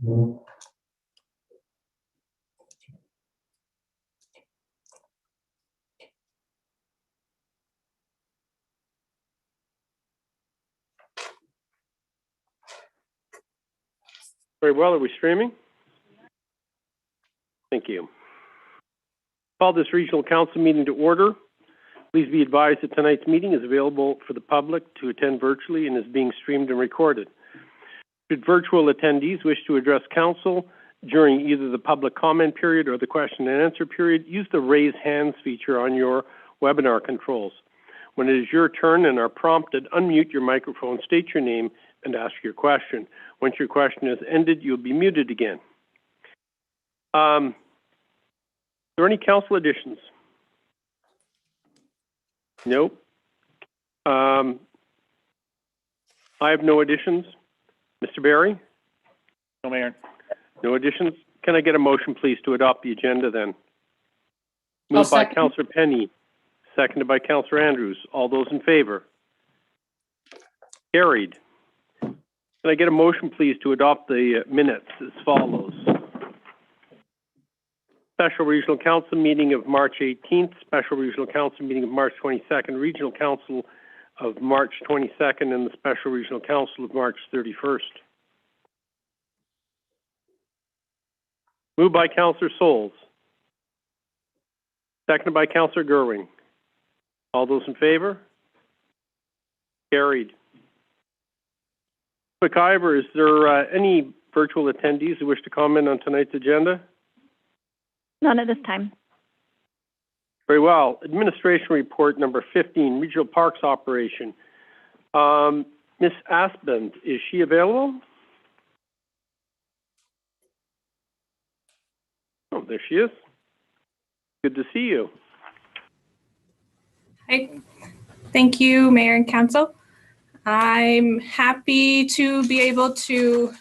Very well. Are we streaming? Thank you. Call this regional council meeting to order. Please be advised that tonight's meeting is available for the public to attend virtually and is being streamed and recorded. Should virtual attendees wish to address council during either the public comment period or the question and answer period, use the raise hands feature on your webinar controls. When it is your turn and are prompted, unmute your microphone, state your name, and ask your question. Once your question is ended, you'll be muted again. Are there any council additions? Nope. I have no additions. Mr. Barry? No, Mayor. No additions. Can I get a motion, please, to adopt the agenda then? Moved by Councillor Penny, seconded by Councillor Andrews. All those in favor? Carried. Can I get a motion, please, to adopt the minutes as follows? Special Regional Council meeting of March 18th, Special Regional Council meeting of March 22nd, Regional Council of March 22nd, and the Special Regional Council of March 31st. Moved by Councillor Souls. Seconded by Councillor Gerwing. All those in favor? Carried. Quick, Ivor, is there any virtual attendees who wish to comment on tonight's agenda? None at this time. Very well. Administration report number 15, Regional Parks Operation. Ms. Aspend, is she available? Oh, there she is. Good to see you. Hi. Thank you, Mayor and Council. I'm happy to be able to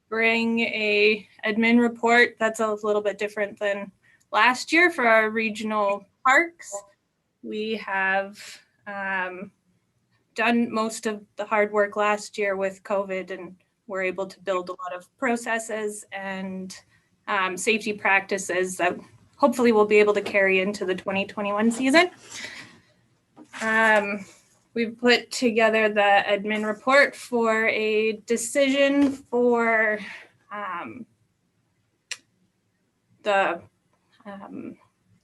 bring a admin report that's a little bit different than last year for our regional parks. We have done most of the hard work last year with COVID, and we're able to build a lot of processes and safety practices that hopefully we'll be able to carry into the 2021 season. We've put together the admin report for a decision for the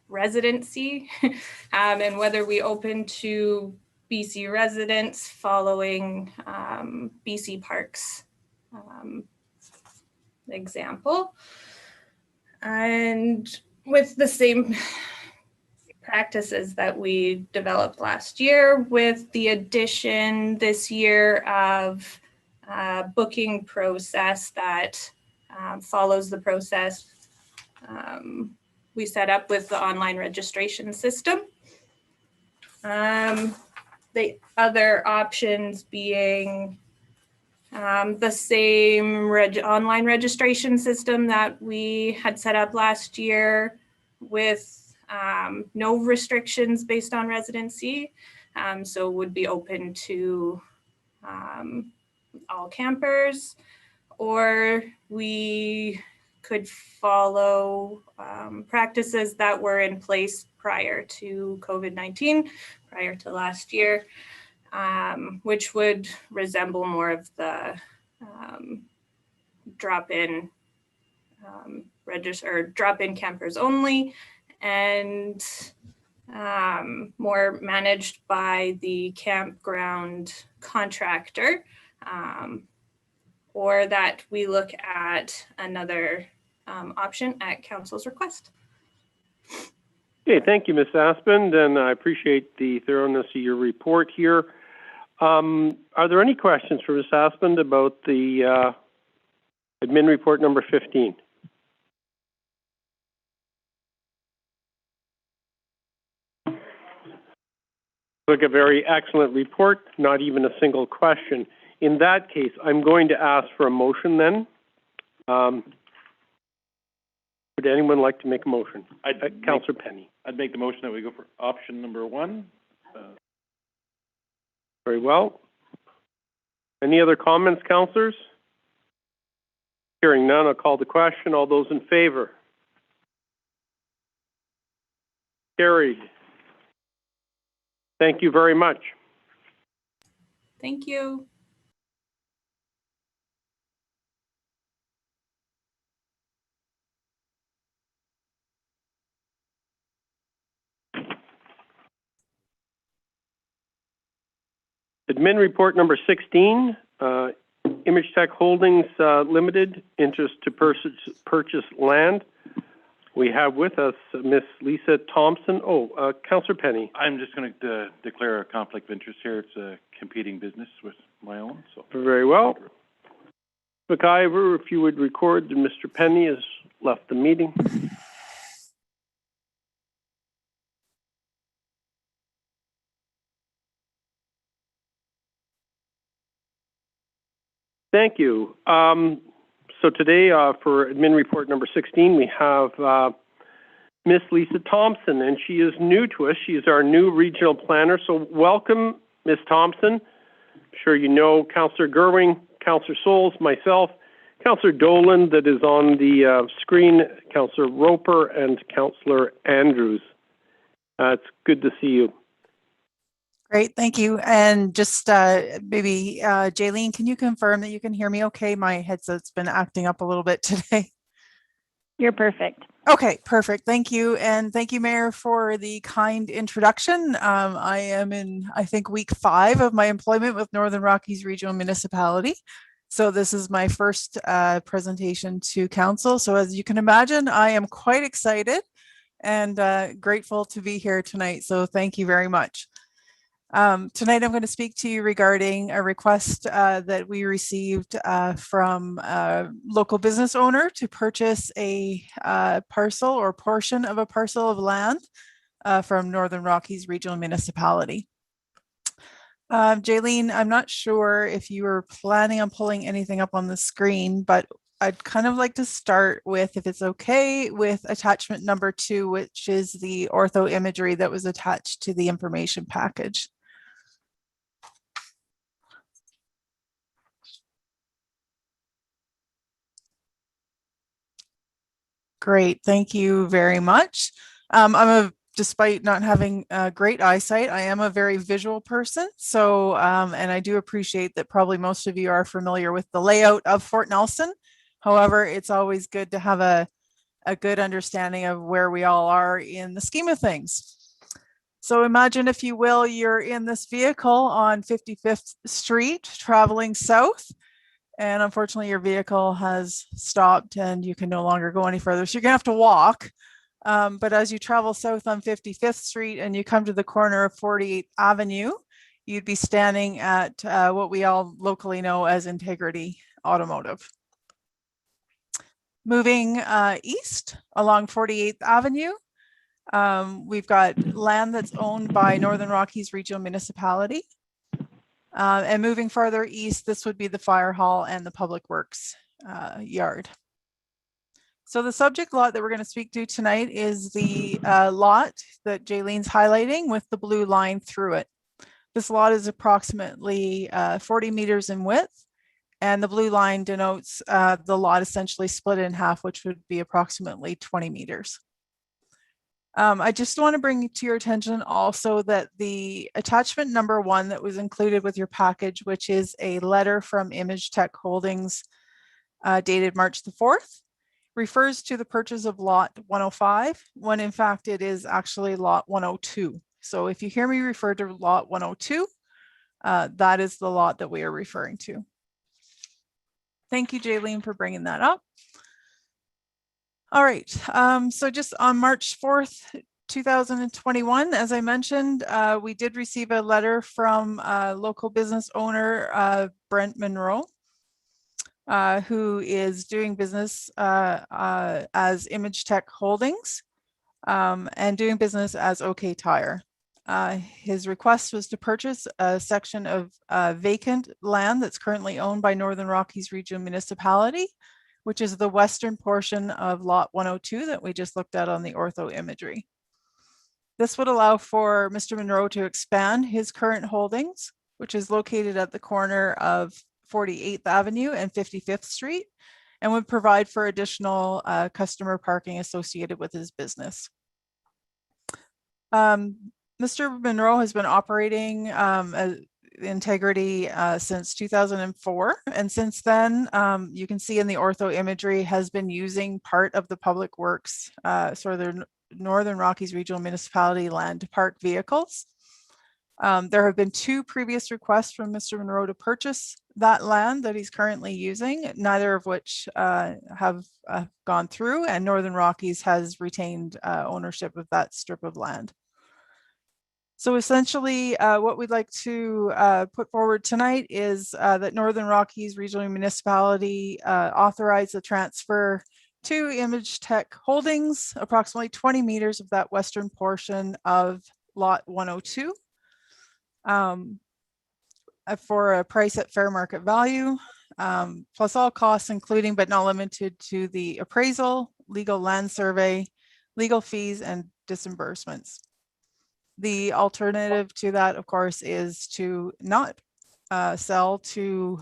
residency and whether we open to BC residents following BC Parks example. And with the same practices that we developed last year, with the addition this year of booking process that follows the process we set up with the online registration system. The other options being the same online registration system that we had set up last year with no restrictions based on residency. So would be open to all campers, or we could follow practices that were in place prior to COVID-19, prior to last year, which would resemble more of the drop-in drop-in campers only, and more managed by the campground contractor, or that we look at another option at council's request. Okay, thank you, Ms. Aspend, and I appreciate the thoroughness of your report here. Are there any questions for Ms. Aspend about the admin report number 15? Look, a very excellent report, not even a single question. In that case, I'm going to ask for a motion then. Would anyone like to make a motion? Councillor Penny. I'd make the motion that we go for option number 1. Very well. Any other comments, councillors? Hearing none, I'll call the question. All those in favor? Carried. Thank you very much. Thank you. Admin report number 16, Image Tech Holdings Limited, interest to purchase land. We have with us Miss Lisa Thompson. Councillor Penny. I'm just going to declare a conflict of interest here. It's a competing business with my own, so. Very well. McIver, if you would record that Mr. Penny has left the meeting. Thank you. So today, for admin report number 16, we have Miss Lisa Thompson, and she is new to us. She is our new regional planner. So welcome, Miss Thompson. I'm sure you know Councillor Gerwing, Councillor Souls, myself, Councillor Dolan that is on the screen, Councillor Roper, and Councillor Andrews. It's good to see you. Great, thank you. And just maybe, Jaylene, can you confirm that you can hear me okay? My headset's been acting up a little bit today. You're perfect. Okay, perfect. Thank you. And thank you, Mayor, for the kind introduction. I am in, I think, week 5 of my employment with Northern Rockies Regional Municipality. So this is my first presentation to council. So as you can imagine, I am quite excited and grateful to be here tonight. So thank you very much. Tonight, I'm going to speak to you regarding a request that we received from a local business owner to purchase a parcel or portion of a parcel of land from Northern Rockies Regional Municipality. Jaylene, I'm not sure if you were planning on pulling anything up on the screen, but I'd kind of like to start with, if it's okay, with attachment number 2, which is the ortho imagery that was attached to the information package. Great, thank you very much. Despite not having great eyesight, I am a very visual person. So, and I do appreciate that probably most of you are familiar with the layout of Fort Nelson. However, it's always good to have a good understanding of where we all are in the scheme of things. So imagine, if you will, you're in this vehicle on 55th Street traveling south. And unfortunately, your vehicle has stopped and you can no longer go any further. So you're gonna have to walk. But as you travel south on 55th Street and you come to the corner of 48th Avenue, you'd be standing at what we all locally know as Integrity Automotive. Moving east along 48th Avenue, we've got land that's owned by Northern Rockies Regional Municipality. And moving farther east, this would be the fire hall and the public works yard. So the subject lot that we're going to speak to tonight is the lot that Jaylene's highlighting with the blue line through it. This lot is approximately 40 meters in width, and the blue line denotes the lot essentially split in half, which would be approximately 20 meters. I just want to bring to your attention also that the attachment number 1 that was included with your package, which is a letter from Image Tech Holdings dated March the 4th, refers to the purchase of lot 105, when in fact it is actually lot 102. So if you hear me refer to lot 102, that is the lot that we are referring to. Thank you, Jaylene, for bringing that up. All right, so just on March 4th, 2021, as I mentioned, we did receive a letter from local business owner, Brent Monroe, who is doing business as Image Tech Holdings and doing business as OK Tire. His request was to purchase a section of vacant land that's currently owned by Northern Rockies Regional Municipality, which is the western portion of lot 102 that we just looked at on the ortho imagery. This would allow for Mr. Monroe to expand his current holdings, which is located at the corner of 48th Avenue and 55th Street, and would provide for additional customer parking associated with his business. Mr. Monroe has been operating Integrity since 2004, and since then, you can see in the ortho imagery, has been using part of the Public Works, sort of the Northern Rockies Regional Municipality land to park vehicles. There have been 2 previous requests from Mr. Monroe to purchase that land that he's currently using, neither of which have gone through, and Northern Rockies has retained ownership of that strip of land. So essentially, what we'd like to put forward tonight is that Northern Rockies Regional Municipality authorize the transfer to Image Tech Holdings, approximately 20 meters of that western portion of Lot 102, for a price at fair market value, plus all costs, including but not limited to the appraisal, legal land survey, legal fees, and disbursements. The alternative to that, of course, is to not sell to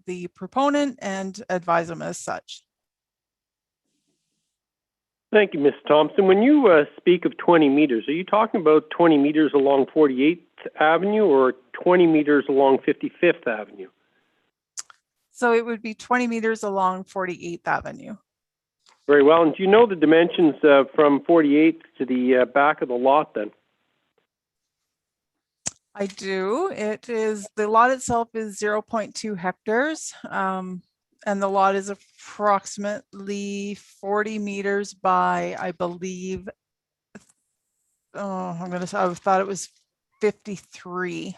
the proponent and advise them as such. Thank you, Ms. Thompson. When you speak of 20 meters, are you talking about 20 meters along 48th Avenue or 20 meters along 55th Avenue? So it would be 20 meters along 48th Avenue. Very well. And do you know the dimensions from 48th to the back of the lot then? I do. It is, the lot itself is 0.2 hectares. And the lot is approximately 40 meters by, I believe, I thought it was 53.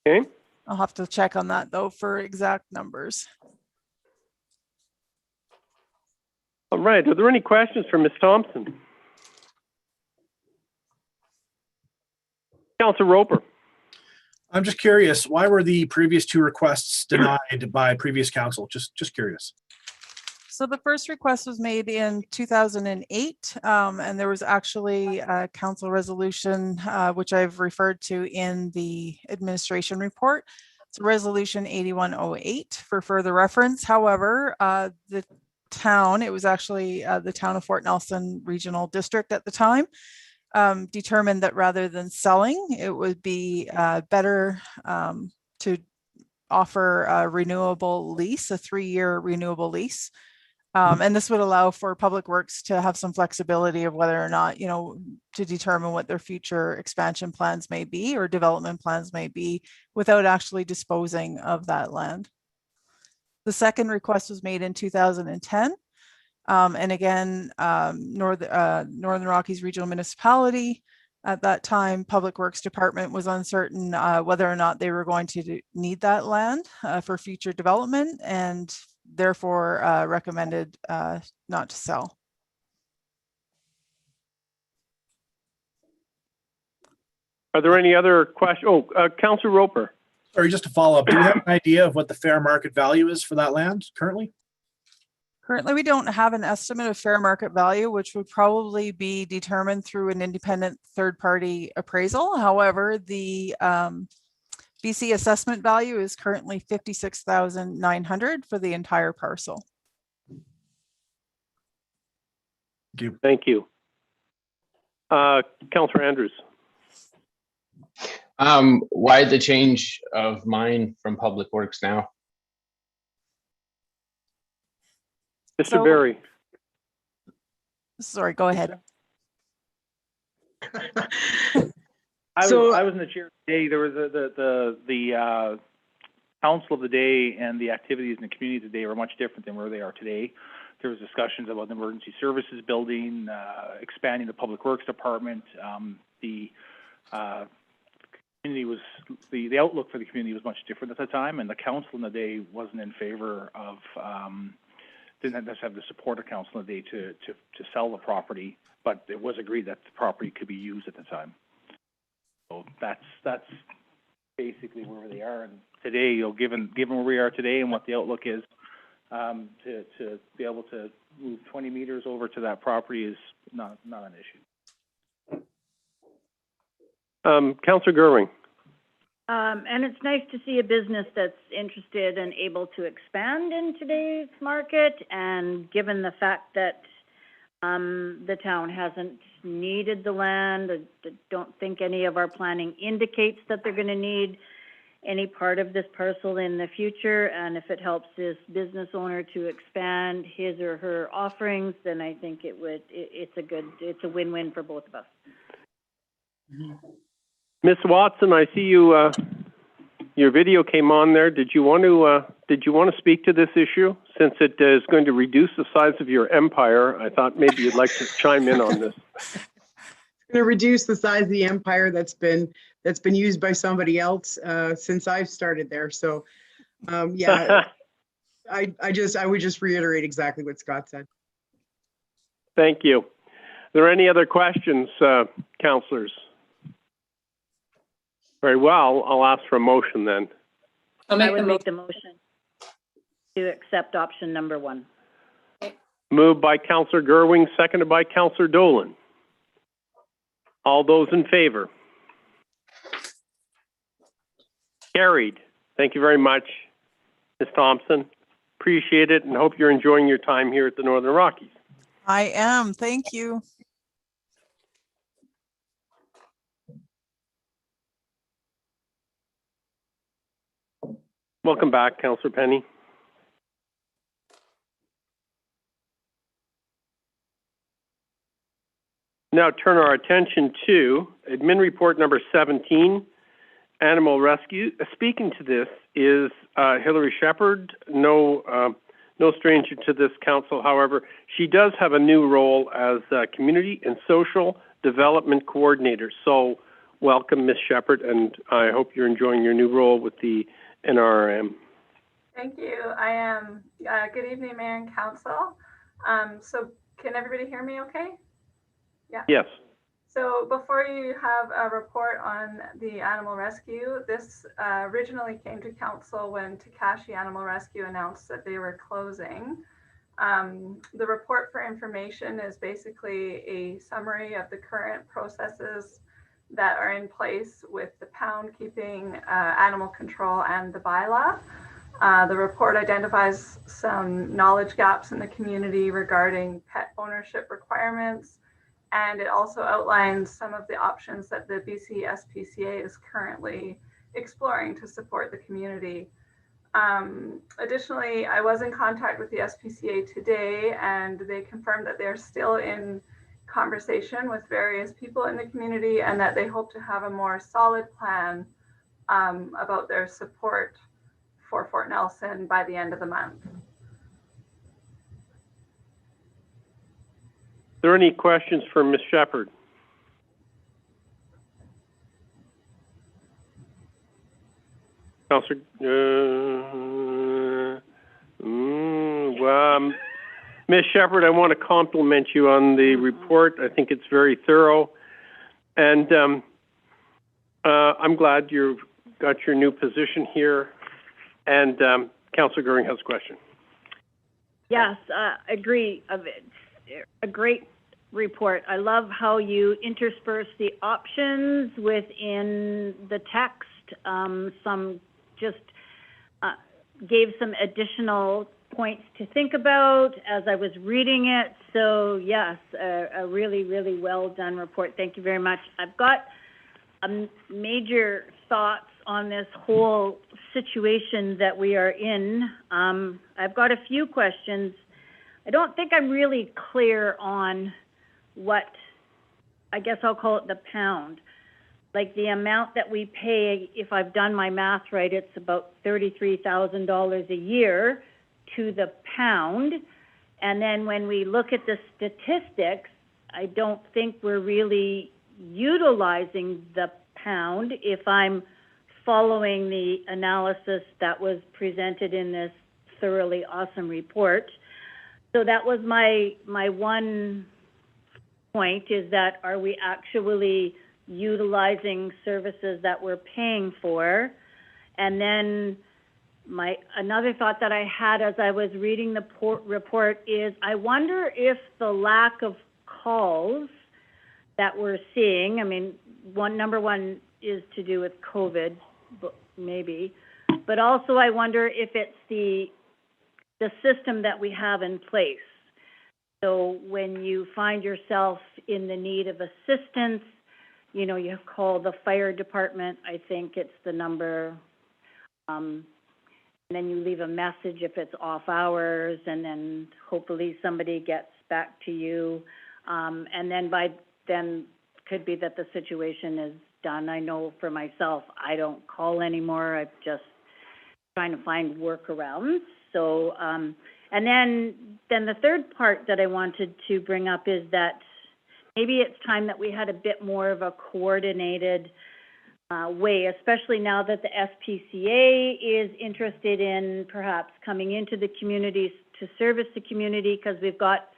Okay. I'll have to check on that though for exact numbers. All right. Are there any questions for Ms. Thompson? Councilor Roper. I'm just curious, why were the previous 2 requests denied by previous council? Just curious. So the first request was made in 2008, and there was actually a council resolution, which I've referred to in the administration report. It's resolution 8108 for further reference. However, the town, it was actually the town of Fort Nelson Regional District at the time, determined that rather than selling, it would be better to offer a renewable lease, a 3-year renewable lease. And this would allow for Public Works to have some flexibility of whether or not, to determine what their future expansion plans may be or development plans may be without actually disposing of that land. The second request was made in 2010. And again, Northern Rockies Regional Municipality, at that time, Public Works Department was uncertain whether or not they were going to need that land for future development, and therefore recommended not to sell. Are there any other questions? Councilor Roper. Sorry, just to follow up, do we have an idea of what the fair market value is for that land currently? Currently, we don't have an estimate of fair market value, which would probably be determined through an independent third-party appraisal. However, the BC assessment value is currently $56,900 for the entire parcel. Thank you. Councilor Andrews. Why the change of mind from Public Works now? Mr. Barry. Sorry, go ahead. I was in the chair today. There was the council of the day, and the activities in the community today were much different than where they are today. There was discussions about the emergency services building, expanding the Public Works Department. The community was the outlook for the community was much different at the time, and the council in the day wasn't in favor of. Didn't necessarily have the support of council in the day to sell the property, but it was agreed that the property could be used at the time. So that's basically where they are. And today, given where we are today and what the outlook is, to be able to move 20 meters over to that property is not an issue. Councilor Gerwing. And it's nice to see a business that's interested and able to expand in today's market. And given the fact that the town hasn't needed the land, I don't think any of our planning indicates that they're going to need any part of this parcel in the future. And if it helps this business owner to expand his or her offerings, then I think it's a win-win for both of us. Ms. Watson, I see you, your video came on there. Did you want to speak to this issue? Since it is going to reduce the size of your empire, I thought maybe you'd like to chime in on this. Going to reduce the size of the empire that's been used by somebody else since I've started there. So, yeah, I would just reiterate exactly what Scott said. Thank you. Are there any other questions, councillors? Very well. I'll ask for a motion then. I would make the motion to accept option number 1. Moved by Councillor Gerwing, seconded by Councillor Dolan. All those in favor? Carried. Thank you very much, Ms. Thompson. Appreciate it and hope you're enjoying your time here at the Northern Rockies. I am. Thank you. Welcome back, Councillor Penny. Now turn our attention to admin report number 17, animal rescue. Speaking to this is Hillary Shepherd, no stranger to this council. However, she does have a new role as community and social development coordinator. So welcome, Ms. Shepherd, and I hope you're enjoying your new role with the NRM. Thank you. I am. Good evening, Mayor and Council. So can everybody hear me okay? Yeah. Yes. So before you have a report on the animal rescue, this originally came to Council when Takashi Animal Rescue announced that they were closing. The report for information is basically a summary of the current processes that are in place with the pound keeping, animal control, and the bylaw. The report identifies some knowledge gaps in the community regarding pet ownership requirements, and it also outlines some of the options that the BC SPCA is currently exploring to support the community. Additionally, I was in contact with the SPCA today, and they confirmed that they're still in conversation with various people in the community and that they hope to have a more solid plan about their support for Fort Nelson by the end of the month. Are there any questions for Ms. Shepherd? Councillor, Ms. Shepherd, I want to compliment you on the report. I think it's very thorough, and I'm glad you've got your new position here. And Councillor Goering has a question. Yes, agree. A great report. I love how you intersperse the options within the text. Some just gave some additional points to think about as I was reading it. So yes, a really, really well done report. Thank you very much. I've got major thoughts on this whole situation that we are in. I've got a few questions. I don't think I'm really clear on what, I guess I'll call it the pound. Like the amount that we pay, if I've done my math right, it's about $33,000 a year to the pound. And then when we look at the statistics, I don't think we're really utilizing the pound if I'm following the analysis that was presented in this thoroughly awesome report. So that was my one point, is that are we actually utilizing services that we're paying for? And then another thought that I had as I was reading the report is I wonder if the lack of calls that we're seeing, I mean, number one is to do with COVID, maybe. But also I wonder if it's the system that we have in place. So when you find yourself in the need of assistance, you know, you call the fire department, I think it's the number, and then you leave a message if it's off hours, and then hopefully somebody gets back to you. And then by then, could be that the situation is done. I know for myself, I don't call anymore. I'm just trying to find workarounds. So, and then the third part that I wanted to bring up is that maybe it's time that we had a bit more of a coordinated way, especially now that the SPCA is interested in perhaps coming into the communities to service the community, because we've got,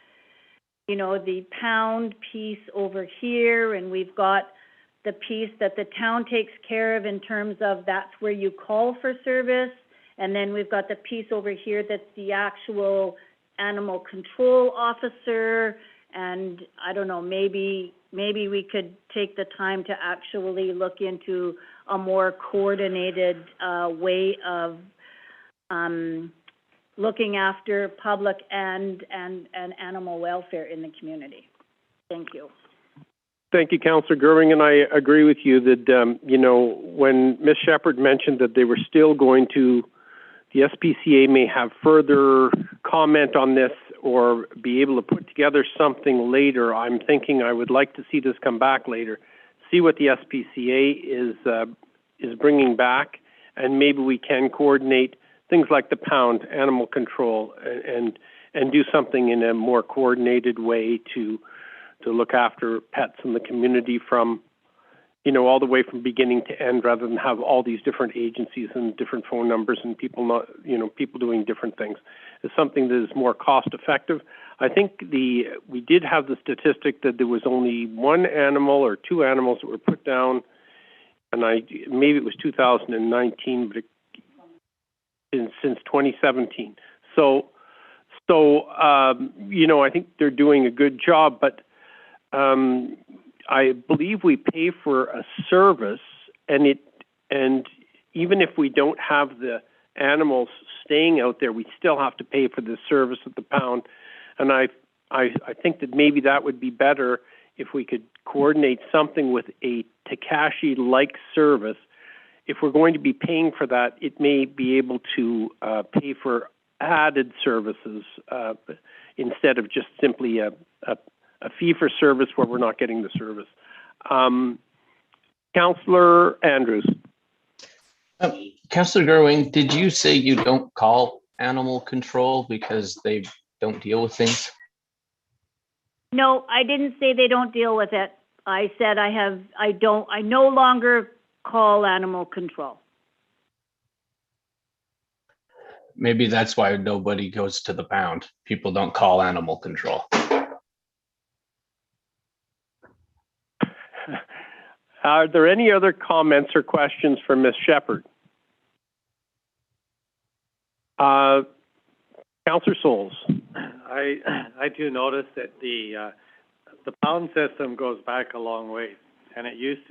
you know, the pound piece over here, and we've got the piece that the town takes care of in terms of that's where you call for service. And then we've got the piece over here that's the actual animal control officer. And I don't know, maybe we could take the time to actually look into a more coordinated way of looking after public and animal welfare in the community. Thank you. Thank you, Councillor Gerwing, and I agree with you that, you know, when Ms. Shepherd mentioned that they were still going to, the SPCA may have further comment on this or be able to put together something later. I'm thinking I would like to see this come back later, see what the SPCA is bringing back, and maybe we can coordinate things like the pound, animal control, and do something in a more coordinated way to look after pets in the community from, you know, all the way from beginning to end, rather than have all these different agencies and different phone numbers and people not, you know, people doing different things. It's something that is more cost effective. I think we did have the statistic that there was only one animal or two animals that were put down, and maybe it was 2019, but since 2017. So you know, I think they're doing a good job, but I believe we pay for a service, and even if we don't have the animals staying out there, we still have to pay for the service at the pound. And I think that maybe that would be better if we could coordinate something with a Takashi-like service. If we're going to be paying for that, it may be able to pay for added services instead of just simply a fee-for-service where we're not getting the service. Councillor Andrews. Councillor Gerwing, did you say you don't call animal control because they don't deal with things? No, I didn't say they don't deal with it. I said I no longer call animal control. Maybe that's why nobody goes to the pound. People don't call animal control. Are there any other comments or questions for Ms. Shepherd? Councillor Souls. I do notice that the pound system goes back a long way, and it used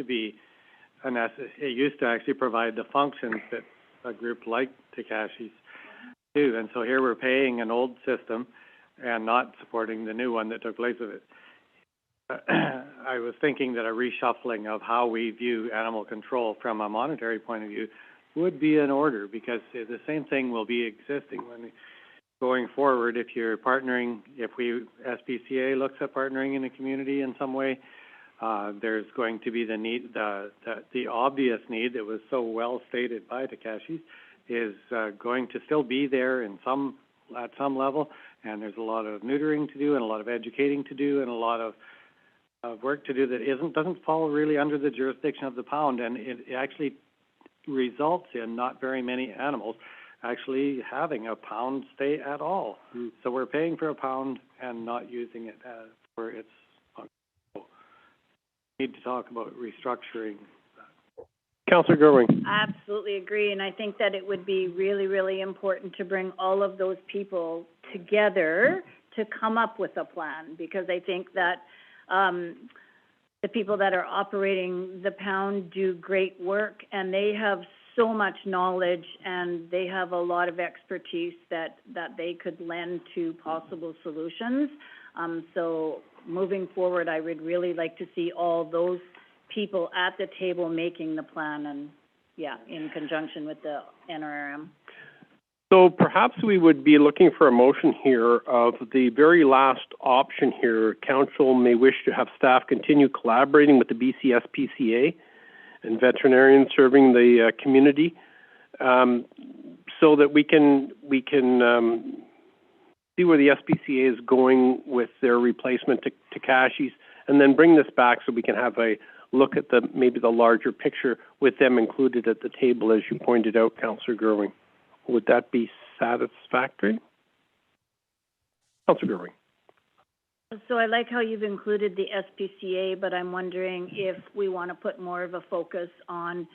to actually provide the functions that a group like Takashi's do, and so here we're paying an old system and not supporting the new one that took place of it. I was thinking that a reshuffling of how we view animal control from a monetary point of view would be in order, because the same thing will be existing when going forward. If you're partnering, if SPCA looks at partnering in a community in some way, there's going to be the need, the obvious need that was so well stated by Takashi is going to still be there at some level, and there's a lot of neutering to do and a lot of educating to do and a lot of work to do that doesn't fall really under the jurisdiction of the pound, and it actually results in not very many animals actually having a pound stay at all. So we're paying for a pound and not using it for its function. So we need to talk about restructuring. Councillor Gerwing. I absolutely agree, and I think that it would be really, really important to bring all of those people together to come up with a plan, because I think that the people that are operating the pound do great work, and they have so much knowledge, and they have a lot of expertise that they could lend to possible solutions. So moving forward, I would really like to see all those people at the table making the plan, and yeah, in conjunction with the NRM. So perhaps we would be looking for a motion here of the very last option here. Council may wish to have staff continue collaborating with the BCSPCA and veterinarians serving the community, so that we can see where the SPCA is going with their replacement to Cashies, and then bring this back so we can have a look at maybe the larger picture with them included at the table, as you pointed out, Councillor Gerwing. Would that be satisfactory? Councillor Gerwing. So I like how you've included the SPCA, but I'm wondering if we want to put more of a focus on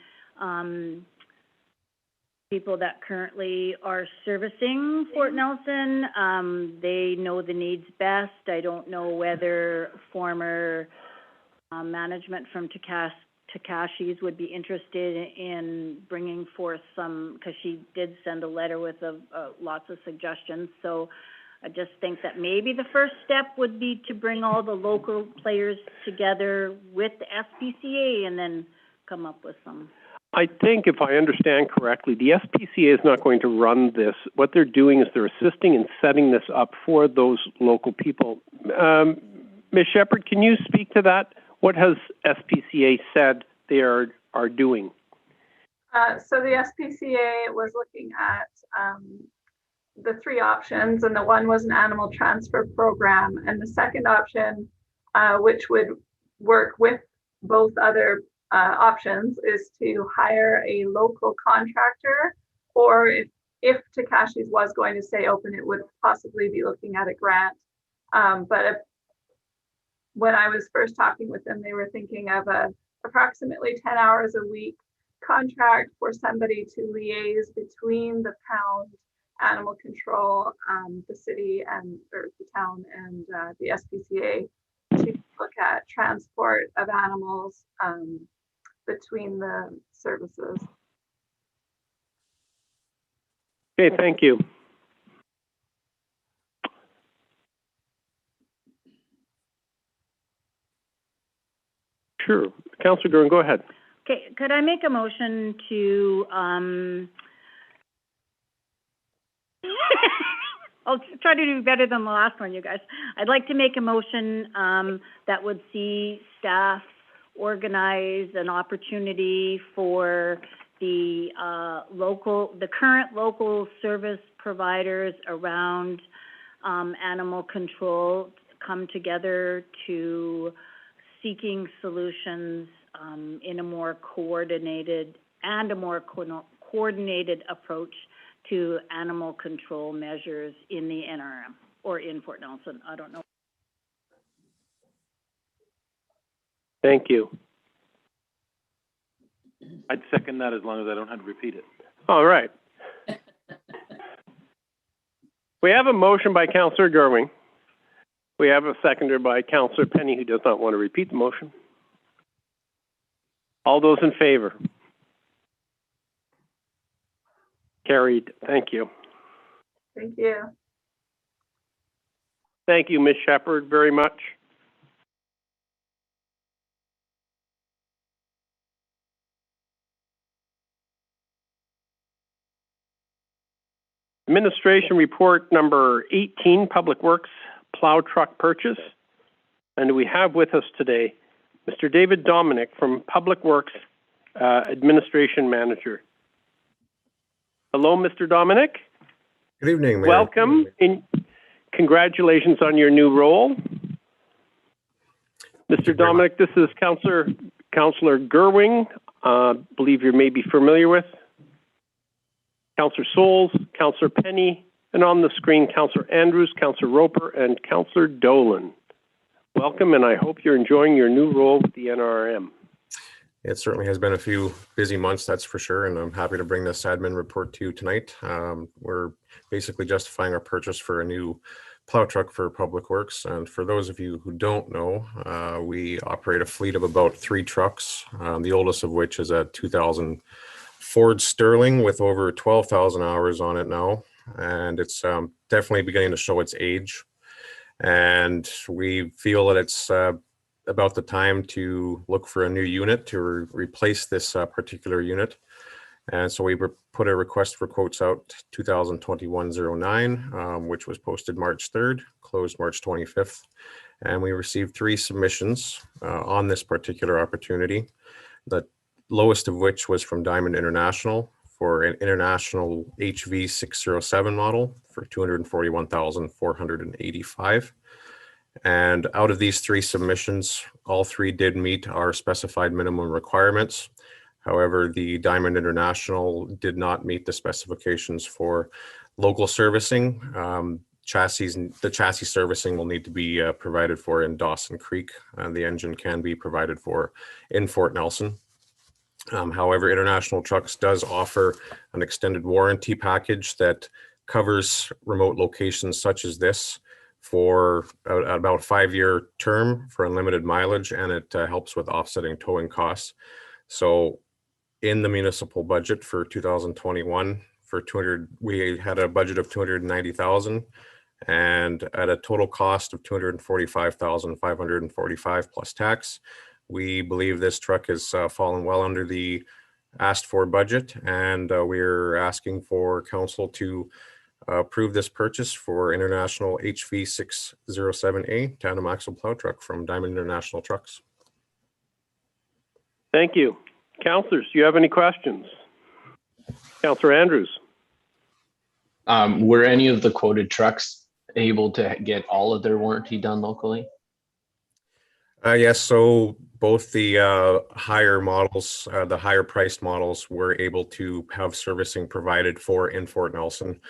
people that currently are servicing Fort Nelson. They know the needs best. I don't know whether former management from Takashi's would be interested in bringing forth some, because she did send a letter with lots of suggestions. So I just think that maybe the first step would be to bring all the local players together with the SPCA and then come up with some. I think, if I understand correctly, the SPCA is not going to run this. What they're doing is they're assisting in setting this up for those local people. Ms. Shepherd, can you speak to that? What has SPCA said they are doing? So the SPCA was looking at the three options, and the one was an animal transfer program, and the second option, which would work with both other options, is to hire a local contractor, or if Takashi's was going to stay open, it would possibly be looking at a grant. But when I was first talking with them, they were thinking of approximately 10 hours a week contract for somebody to liaise between the pound, animal control, the city or the town, and the SPCA to look at transport of animals between the services. Okay, thank you. Sure. Councillor Gurn, go ahead. Okay, could I make a motion to, I'll try to do better than the last one, you guys. I'd like to make a motion that would see staff organize an opportunity for the current local service providers around animal control come together to seeking solutions in a more coordinated approach to animal control measures in the NRM or in Fort Nelson. I don't know. Thank you. I'd second that as long as I don't have to repeat it. All right. We have a motion by Councillor Gerwing. We have a seconder by Councillor Penny, who does not want to repeat the motion. All those in favor? Carried. Thank you. Thank you. Thank you, Ms. Shepherd, very much. Administration report number 18, Public Works plow truck purchase. And we have with us today Mr. David Dominic from Public Works Administration Manager. Hello, Mr. Dominic. Good evening, Mayor. Welcome and congratulations on your new role. Mr. Dominic, this is Councillor Gerwing, believe you may be familiar with. Councillor Souls, Councillor Penny, and on the screen, Councillor Andrews, Councillor Roper, and Councillor Dolan. Welcome, and I hope you're enjoying your new role with the NRM. It certainly has been a few busy months, that's for sure, and I'm happy to bring this admin report to you tonight. We're basically justifying our purchase for a new plow truck for Public Works, and for those of you who don't know, we operate a fleet of about 3 trucks, the oldest of which is a 2000 Ford Sterling with over 12,000 hours on it now, and it's definitely beginning to show its age. And we feel that it's about the time to look for a new unit to replace this particular unit. And so we put a request for quotes out 2021-09, which was posted March 3rd, closed March 25th. And we received 3 submissions on this particular opportunity, the lowest of which was from Diamond International for an International HV 607 model for $241,485. And out of these 3 submissions, all 3 did meet our specified minimum requirements. However, the Diamond International did not meet the specifications for local servicing. The chassis servicing will need to be provided for in Dawson Creek. The engine can be provided for in Fort Nelson. However, International Trucks does offer an extended warranty package that covers remote locations such as this for about a 5-year term for unlimited mileage, and it helps with offsetting towing costs. So in the municipal budget for 2021, we had a budget of 290,000, and at a total cost of 245,545 plus tax. We believe this truck has fallen well under the asked for budget, and we're asking for council to approve this purchase for International HV 607A tandem axle plow truck from Diamond International Trucks. Thank you. Councillors, do you have any questions? Councillor Andrews. Were any of the quoted trucks able to get all of their warranty done locally? Yes, so both the higher models, the higher priced models, were able to have servicing provided for in Fort Nelson.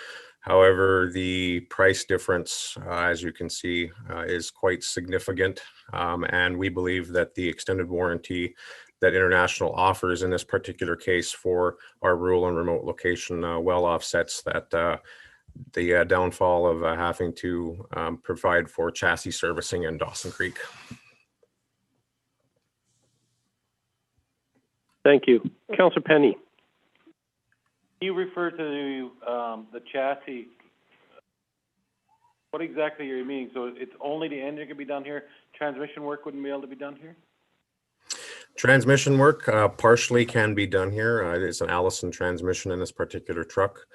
However, the price difference, as you can see, is quite significant. And we believe that the extended warranty that International offers in this particular case for our rural and remote location well offsets that the downfall of having to provide for chassis servicing in Dawson Creek. Thank you. Councillor Penny. You refer to the chassis. What exactly are you meaning? So it's only the engine can be done here? Transmission work wouldn't be able to be done here? Transmission work partially can be done here. It's an Allison transmission in this particular truck.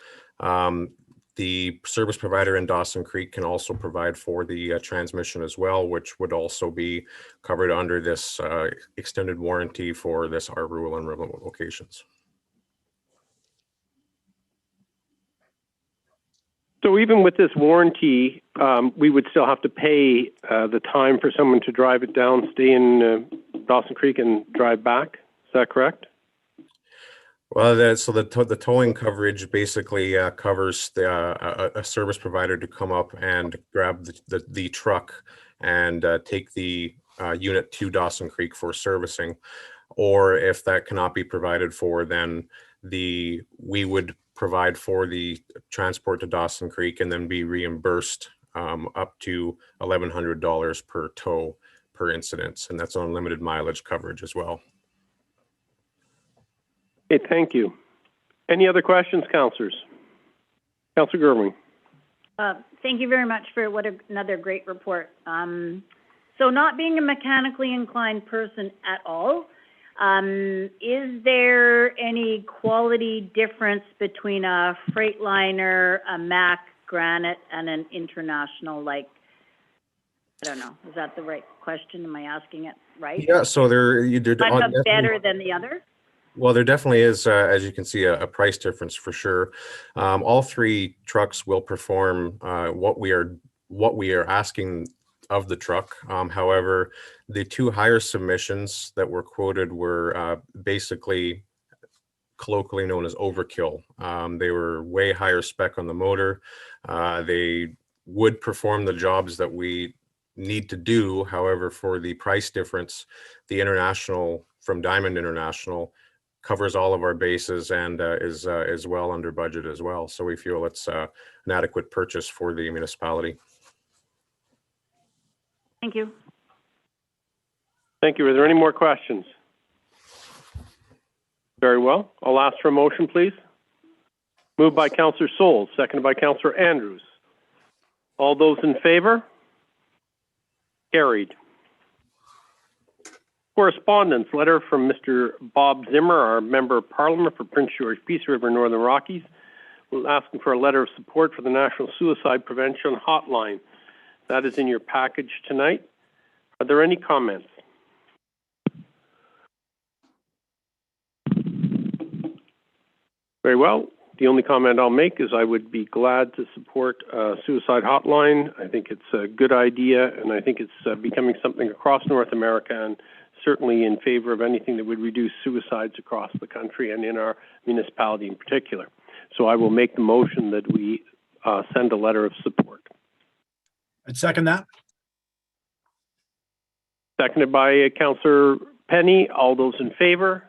The service provider in Dawson Creek can also provide for the transmission as well, which would also be covered under this extended warranty for our rural and remote locations. So even with this warranty, we would still have to pay the time for someone to drive it down, stay in Dawson Creek and drive back? Is that correct? Well, the towing coverage basically covers a service provider to come up and grab the truck and take the unit to Dawson Creek for servicing. Or if that cannot be provided for, then we would provide for the transport to Dawson Creek and then be reimbursed up to $1,100 per tow per incident, and that's unlimited mileage coverage as well. Okay, thank you. Any other questions, councillors? Councillor Gerwing. Thank you very much for another great report. So not being a mechanically inclined person at all, is there any quality difference between a Freightliner, a Mack Granite, and an International, like, I don't know, is that the right question? Am I asking it right? Yeah, so One better than the other? Well, there definitely is, as you can see, a price difference for sure. All 3 trucks will perform what we are asking of the truck. However, the 2 higher submissions that were quoted were basically colloquially known as overkill. They were way higher spec on the motor. They would perform the jobs that we need to do. However, for the price difference, the International from Diamond International covers all of our bases and is well under budget as well. So we feel it's an adequate purchase for the municipality. Thank you. Thank you. Are there any more questions? Very well. I'll ask for a motion, please. Moved by Councillor Souls, seconded by Councillor Andrews. All those in favor? Carried. Correspondence, letter from Mr. Bob Zimmer, our Member of Parliament for Prince George, Peace River, Northern Rockies. We're asking for a letter of support for the National Suicide Prevention Hotline. That is in your package tonight. Are there any comments? Very well. The only comment I'll make is I would be glad to support a suicide hotline. I think it's a good idea, and I think it's becoming something across North America, and certainly in favor of anything that would reduce suicides across the country and in our municipality in particular. So I will make the motion that we send a letter of support. I'd second that. Seconded by Councillor Penny. All those in favor?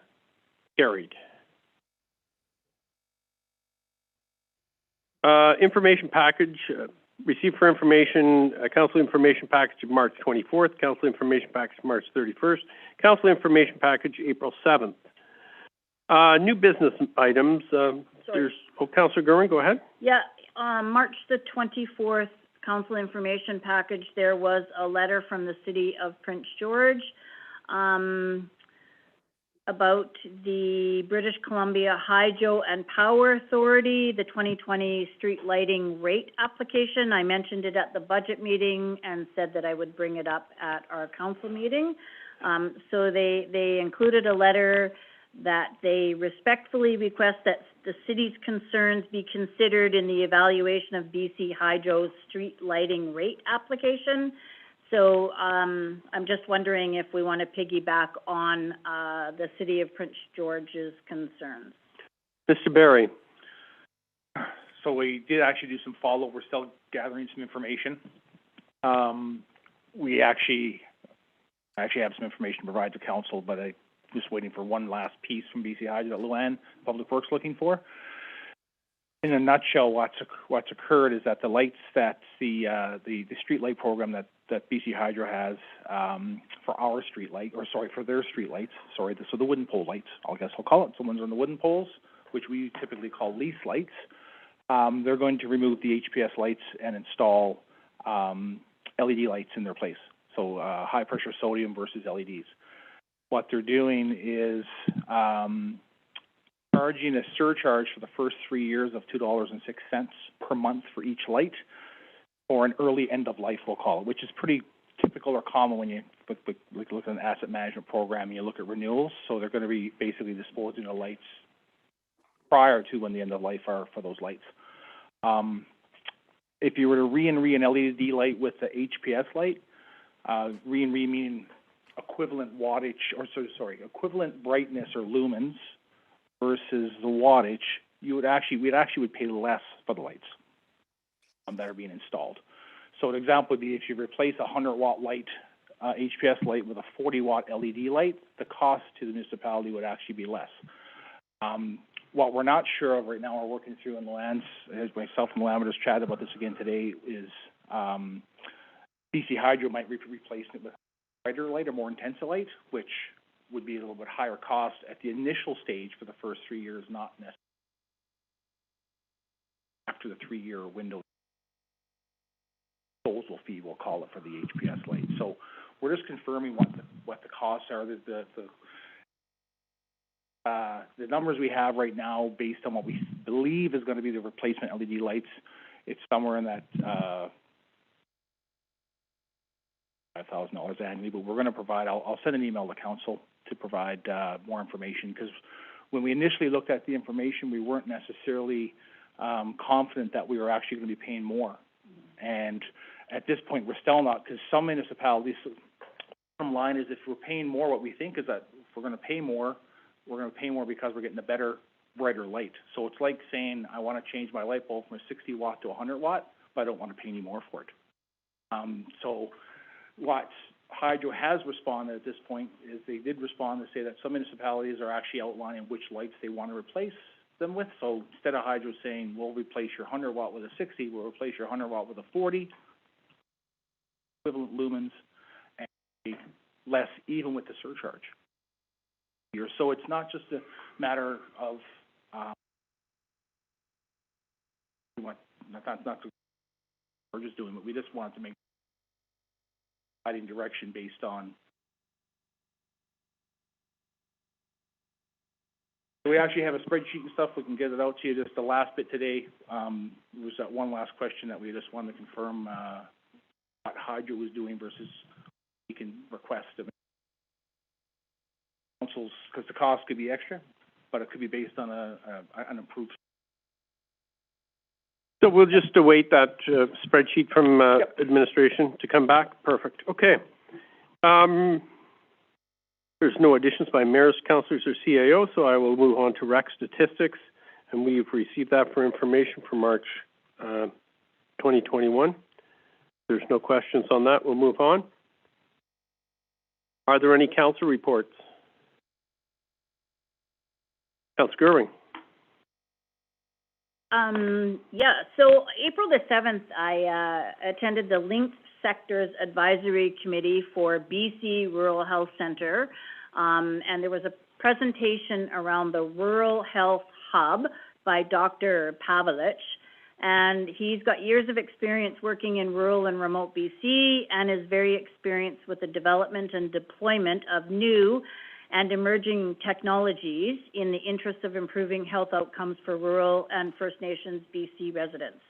Carried. Information package, received for information, council information package of March 24th, council information package March 31st, council information package April 7th. New business items. Councillor Gerwin, go ahead. Yeah, March the 24th, council information package, there was a letter from the City of Prince George about the British Columbia Hydro and Power Authority, the 2020 street lighting rate application. I mentioned it at the budget meeting and said that I would bring it up at our council meeting. So they included a letter that they respectfully request that the city's concerns be considered in the evaluation of BC Hydro's street lighting rate application. So I'm just wondering if we want to piggyback on the City of Prince George's concerns. Mr. Barry. So we did actually do some follow-up. We're still gathering some information. We actually have some information to provide to council, but I'm just waiting for one last piece from BC Hydro that Luann Public Works looking for. In a nutshell, what's occurred is that the lights that the street light program that BC Hydro has for our street light, or sorry, for their street lights, so the wooden pole lights, I guess I'll call it. So ones on the wooden poles, which we typically call lease lights. They're going to remove the HPS lights and install LED lights in their place. So high pressure sodium versus LEDs. What they're doing is charging a surcharge for the first 3 years of $2.06 per month for each light, or an early end of life, we'll call it, which is pretty typical or common when you look at an asset management program and you look at renewals. So they're going to be basically disposing of lights prior to when the end of life are for those lights. If you were to re an LED light with the HPS light, re meaning equivalent wattage, or equivalent brightness or lumens versus the wattage, we would pay less for the lights that are being installed. So an example would be if you replace a 100-watt light, HPS light, with a 40-watt LED light, the cost to the municipality would actually be less. What we're not sure of right now, we're working through in the lands, as myself and Luann just chatted about this again today, is BC Hydro might replace it with a brighter light or more intensive light, which would be a little bit higher cost at the initial stage for the first 3 years, not necessarily after the 3-year window. Disposal fee, we'll call it, for the HPS light. So we're just confirming what the costs are. The numbers we have right now, based on what we believe is going to be the replacement LED lights, it's somewhere in that $5,000 annually. But we're going to provide. I'll send an email to council to provide more information, because when we initially looked at the information, we weren't necessarily confident that we were actually going to be paying more. And at this point, we're still not, because some municipalities, bottom line is, if we're paying more, what we think is that if we're going to pay more, we're going to pay more because we're getting a better, brighter light. So it's like saying, I want to change my light bulb from a 60 watt to a 100 watt, but I don't want to pay any more for it. So what Hydro has responded at this point is they did respond to say that some municipalities are actually outlining which lights they want to replace them with. So instead of Hydro saying, we'll replace your 100 watt with a 60, we'll replace your 100 watt with a 40, equivalent lumens, and less even with the surcharge. year. So it's not just a matter of, we're just doing it. We just wanted to make guiding direction based on. We actually have a spreadsheet and stuff. We can get it out to you. Just the last bit today was that one last question that we just wanted to confirm what Hydro was doing versus we can request of councils, because the cost could be extra, but it could be based on an approved. So we'll just await that spreadsheet from administration to come back. Perfect. Okay. There's no additions by mayors, councillors, or CAO, so I will move on to rec statistics, and we've received that for information for March 2021. There's no questions on that. We'll move on. Are there any council reports? Councillor Gerwing. Yeah, so April the 7th, I attended the Linked Sectors Advisory Committee for BC Rural Health Centre, and there was a presentation around the Rural Health Hub by Dr. Pavlich, and he's got years of experience working in rural and remote BC and is very experienced with the development and deployment of new and emerging technologies in the interest of improving health outcomes for rural and First Nations BC residents.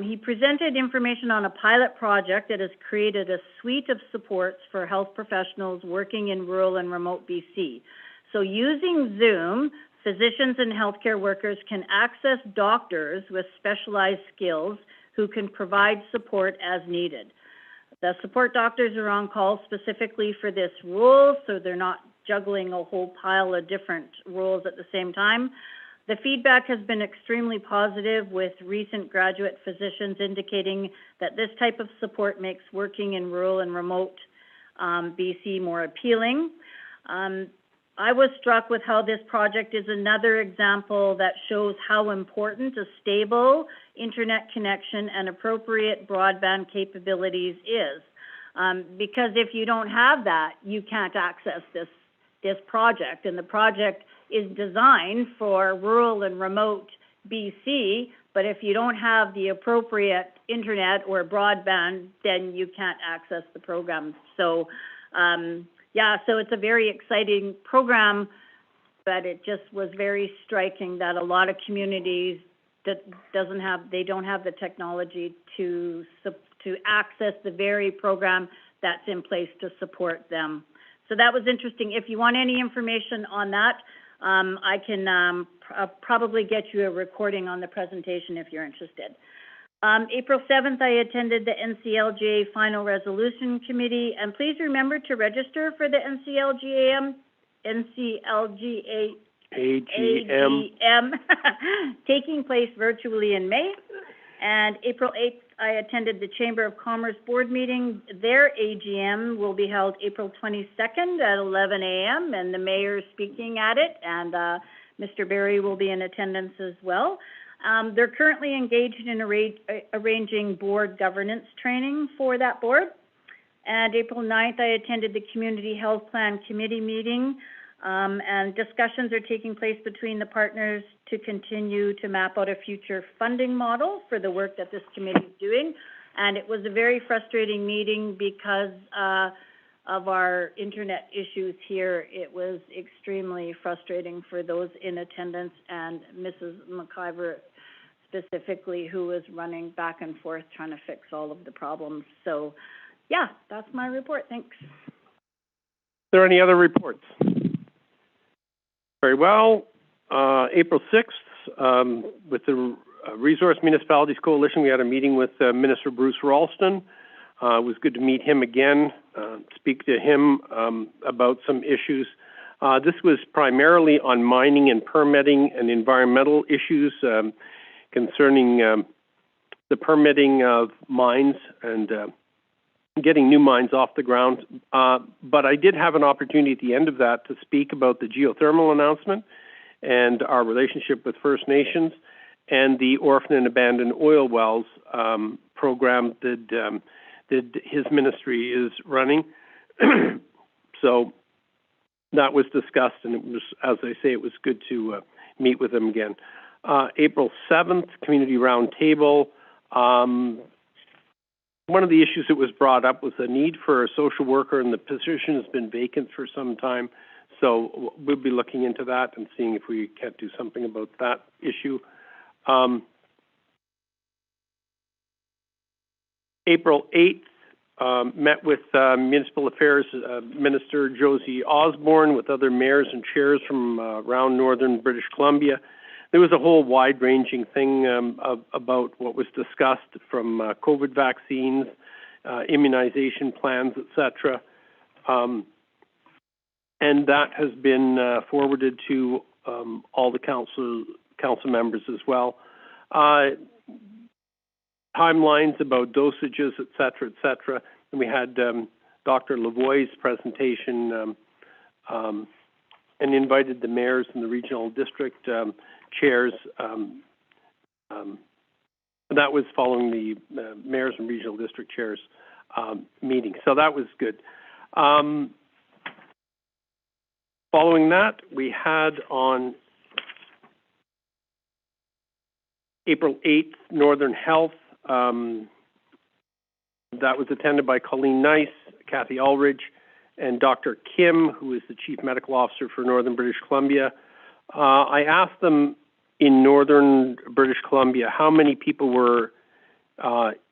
He presented information on a pilot project that has created a suite of supports for health professionals working in rural and remote BC. So using Zoom, physicians and healthcare workers can access doctors with specialized skills who can provide support as needed. The support doctors are on call specifically for this role, so they're not juggling a whole pile of different roles at the same time. The feedback has been extremely positive, with recent graduate physicians indicating that this type of support makes working in rural and remote BC more appealing. I was struck with how this project is another example that shows how important a stable internet connection and appropriate broadband capabilities is. Because if you don't have that, you can't access this project, and the project is designed for rural and remote BC, but if you don't have the appropriate internet or broadband, then you can't access the program. So, so it's a very exciting program, but it just was very striking that a lot of communities that don't have the technology to access the very program that's in place to support them. So that was interesting. If you want any information on that, I can probably get you a recording on the presentation if you're interested. April 7th, I attended the NCLGA Final Resolution Committee, and please remember to register for the NCLGA AGM taking place virtually in May. And April 8th, I attended the Chamber of Commerce Board meeting. Their AGM will be held April 22nd at 11 a.m. and the mayor is speaking at it, and Mr. Barry will be in attendance as well. They're currently engaged in arranging board governance training for that board. And April 9th, I attended the Community Health Plan Committee meeting, and discussions are taking place between the partners to continue to map out a future funding model for the work that this committee is doing. And it was a very frustrating meeting because of our internet issues here. It was extremely frustrating for those in attendance, and Mrs. McIver specifically, who was running back and forth trying to fix all of the problems. So, yeah, that's my report. Thanks. Are there any other reports? Very well. April 6th, with the Resource Municipalities Coalition, we had a meeting with Minister Bruce Ralston. It was good to meet him again, speak to him about some issues. This was primarily on mining and permitting and environmental issues concerning the permitting of mines and getting new mines off the ground. But I did have an opportunity at the end of that to speak about the geothermal announcement and our relationship with First Nations and the Orphan and Abandoned Oil Wells program that his ministry is running. So that was discussed, and it was, as I say, it was good to meet with them again. April 7th, Community Roundtable. One of the issues that was brought up was the need for a social worker, and the position has been vacant for some time. So we'll be looking into that and seeing if we can't do something about that issue. April 8th, met with Municipal Affairs Minister Josie Osborne with other mayors and chairs from around northern British Columbia. There was a whole wide-ranging thing about what was discussed, from COVID vaccines, immunization plans, etc. And that has been forwarded to all the council members as well. Timelines about dosages, etc. And we had Dr. Lavoie's presentation and invited the mayors and the regional district chairs. That was following the mayors and regional district chairs meeting. So that was good. Following that, we had on April 8th, Northern Health. That was attended by Colleen Nice, Kathy Ulrich, and Dr. Kim, who is the Chief Medical Officer for Northern British Columbia. I asked them in Northern British Columbia how many people were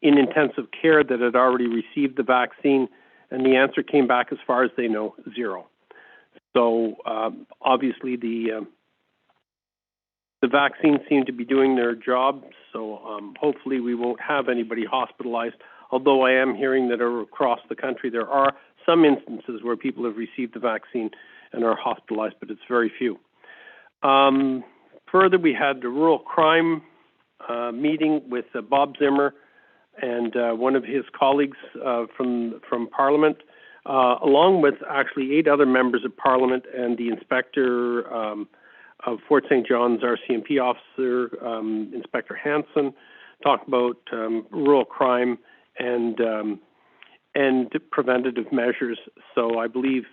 in intensive care that had already received the vaccine, and the answer came back, as far as they know, 0. So obviously the vaccines seem to be doing their job, so hopefully we won't have anybody hospitalized, although I am hearing that across the country there are some instances where people have received the vaccine and are hospitalized, but it's very few. Further, we had the rural crime meeting with Bob Zimmer and one of his colleagues from Parliament, along with actually 8 other members of Parliament and the inspector of Fort St. John's RCMP officer, Inspector Hansen, talk about rural crime and preventative measures. So I believe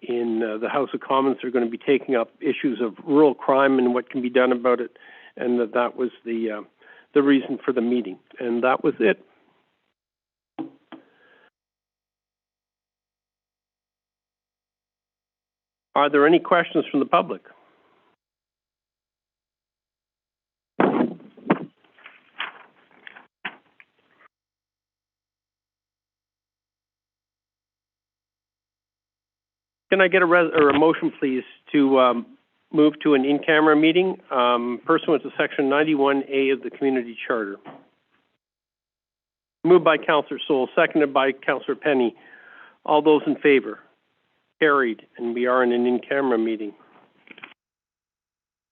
in the House of Commons they're going to be taking up issues of rural crime and what can be done about it, and that was the reason for the meeting, and that was it. Are there any questions from the public? Can I get a motion, please, to move to an in-camera meeting pursuant to Section 91A of the Community Charter? Moved by Councillor Soul, seconded by Councillor Penny. All those in favor? Carried, and we are in an in-camera meeting.